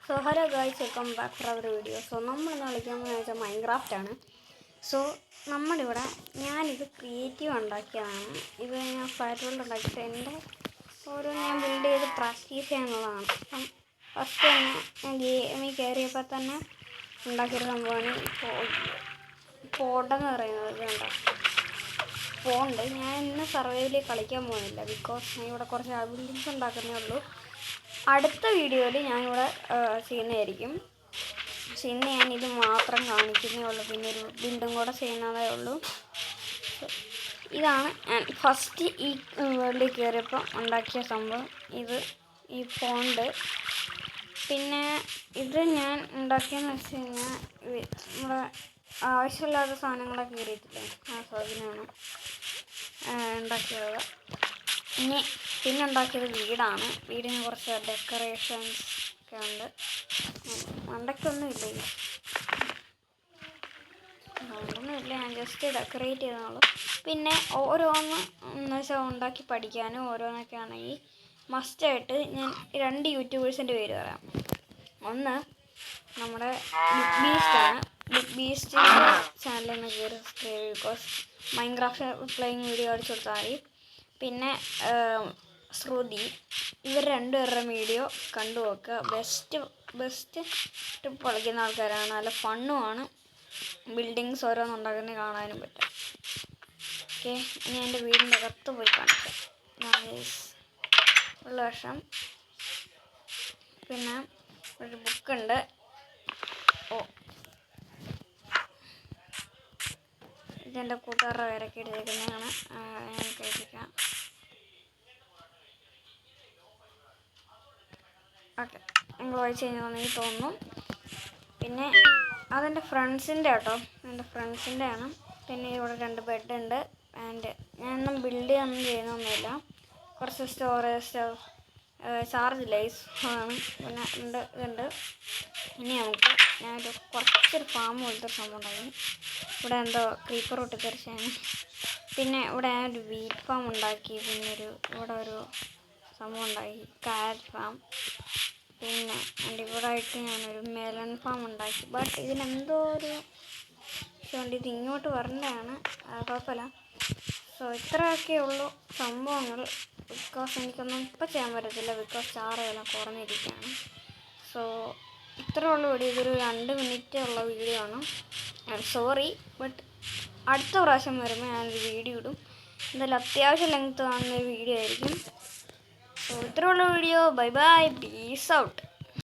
So hello guys, welcome back for our video. So നമ്മളിന്ന് കളിക്കാമെന്ന് വെച്ചാൽ മൈൻക്രാഫ്റ്റ് ആണ്. സോ നമ്മളിവിടെ ഞാനിത് ക്രിയേറ്റീവ് ഉണ്ടാക്കിയതാണ്. ഇത് ഞാൻ ഫയർ വേൾഡ് ഉണ്ടാക്കിയിട്ട് എൻ്റെ ഓരോ ഞാൻ ബിൽഡ് ചെയ്ത് പ്രാക്ടീസ് ചെയ്യാനുള്ളതാണ്. അപ്പം ഫസ്റ്റ് തന്നെ ഞാൻ ഗെയിമിൽ കയറിയപ്പോൾ തന്നെ ഉണ്ടാക്കിയൊരു സംഭവമാണ് പോണ്ടെന്ന് പറയുന്നത്. ഇതുണ്ടോ പോണ്ട്. ഞാൻ ഇന്ന് സർവൈവലിൽ കളിക്കാൻ പോകുന്നില്ല, ബിക്കോസ് ഞാൻ ഇവിടെ കുറച്ച് ബിൽഡിങ്സ് ഉണ്ടാക്കുന്നേ ഉള്ളൂ. അടുത്ത വീഡിയോയിൽ ഞാനിവിടെ ചെയ്യുന്നതായിരിക്കും. പക്ഷെ ഇന്ന് ഞാനിത് മാത്രം കാണിക്കുന്നേ ഉള്ളൂ, പിന്നെ ഒരു ബിൽഡും കൂടെ ചെയ്യുന്നതേ ഉള്ളൂ. ഇതാണ് ഞാൻ ഫസ്റ്റ് ഈ വേൾഡിൽ കയറിയപ്പോൾ ഉണ്ടാക്കിയ സംഭവം. ഈ പോണ്ട്. പിന്നെ ഇത് ഞാൻ ഉണ്ടാക്കിയെന്ന് വെച്ച് കഴിഞ്ഞാൽ നമ്മുടെ ആവശ്യമില്ലാത്ത സാധനങ്ങളൊക്കെ കയറിയിട്ടില്ലേ, ആ സാധനമാണ് ഉണ്ടാക്കിയത്. പിന്നെ ഉണ്ടാക്കിയത് വീടാണ്. വീടിന് കുറച്ച് ഡെക്കറേഷൻസ് ഒക്കെ ഉണ്ട്. മണ്ടയ്ക്കൊന്നുമില്ല, അതുകൊണ്ടൊന്നുമില്ല, ഞാൻ ജസ്റ്റ് ഡെക്കറേറ്റ് ചെയ്തോളൂ. പിന്നെ ഓരോന്ന് എന്ന് വെച്ചാൽ ഉണ്ടാക്കി പഠിക്കാനും ഓരോന്നൊക്കെ ആണെങ്കിൽ മസ്റ്റായിട്ട് ഞാൻ 2 യൂട്യൂബേഴ്സിൻ്റെ പേര് പറയാം. ഒന്ന് നമ്മുടെ ബിഗ് ബീസ്റ്റാണ്. ബിഗ് ബീസ്റ്റിൻ്റെ ചാനലിൽ നിന്ന് കയറി സബ്സ്ക്രൈബ് ചെയ്യും, ബിക്കോസ് മൈൻക്രാഫ്റ്റ് പ്ലേയിങ് വീഡിയോ അടിച്ചു കൊടുത്താൽ മതി. പിന്നെ ശ്രുതി, ഇവർ രണ്ടുപേരുടെ വീഡിയോ കണ്ടു നോക്കുക. ബെസ്റ്റ് ട്രിപ്പ് കളിക്കുന്ന ആൾക്കാരാണ്, നല്ല ഫണ്ണുമാണ്. ബിൽഡിങ്സ് ഓരോന്നുണ്ടാക്കുന്നത് കാണാനും പറ്റും. ഓക്കെ, ഇനി എൻ്റെ വീടിൻ്റെ അകത്ത് പോയി കാണിക്കാം. ഉള്ള വർഷം പിന്നെ ഒരു ബുക്കുണ്ട്. ഇതെൻ്റെ കൂട്ടുകാരുടെ പേരൊക്കെ എഴുതിയിരിക്കുന്നതാണ്. ഞാൻ കേൾപ്പിക്കാം. ഓക്കെ, നിങ്ങൾ വായിച്ച് കഴിഞ്ഞാൽ തോന്നുന്നു. പിന്നെ അതെൻ്റെ ഫ്രണ്ട്സിൻ്റെ കേട്ടോ, എൻ്റെ ഫ്രണ്ട്സിൻ്റെ ആണ്. പിന്നെ ഇവിടെ 2 ബെഡുണ്ട്. ആൻഡ് ഞാനൊന്നും ബിൽഡ് ചെയ്യാനൊന്നും ചെയ്യുന്നൊന്നുമില്ല, കുറച്ച് സ്റ്റോറേജ് ചാർജ് ലൈസ് ആണ്. പിന്നെ ഇതുണ്ട്. ഇനി നമുക്ക് ഞാനൊരു കുറച്ചൊരു ഫാം പോലത്തെ സംഭവം ഉണ്ടാക്കി. ഇവിടെ എന്തോ ക്രീപ്പർ പൊട്ടിത്തെറിച്ചാണ്. പിന്നെ ഇവിടെ ഞാനൊരു വീറ്റ് ഫാം ഉണ്ടാക്കി. പിന്നെ ഇവിടെ ഒരു സംഭവം ഉണ്ടാക്കി, കാരറ്റ് ഫാം. പിന്നെ എൻ്റെ ഇവിടെ ആയിട്ട് ഞാനൊരു മെലൺ ഫാം ഉണ്ടാക്കി. ബട്ട് ഇതിനെന്തോ ഒരു കൊണ്ട് ഇത് ഇങ്ങോട്ട് വരേണ്ടതാണ്, കുഴപ്പമില്ല. സോ ഇത്രയൊക്കെ ഉള്ളൂ സംഭവങ്ങൾ. ബിക്കോസ് എനിക്കൊന്നും ഇപ്പം ചെയ്യാൻ പറ്റത്തില്ല, ബിക്കോസ് ചാറെല്ലാം കുറഞ്ഞിരിക്കുകയാണ്. സോ ഇത്രേ ഉള്ളൂ വീഡിയോ. ഇതൊരു 2 മിനിറ്റ് ഉള്ള വീഡിയോ ആണ്. സോറി, ബട്ട് അടുത്ത പ്രാവശ്യം വരുമ്പോൾ ഞാനൊരു വീഡിയോ ഇടും. എന്തായാലും അത്യാവശ്യം ലെങ്ത്ത് കാണുന്നൊരു വീഡിയോ ആയിരിക്കും. സോ ഇത്രേ ഉള്ള video. Bye bye, peace out.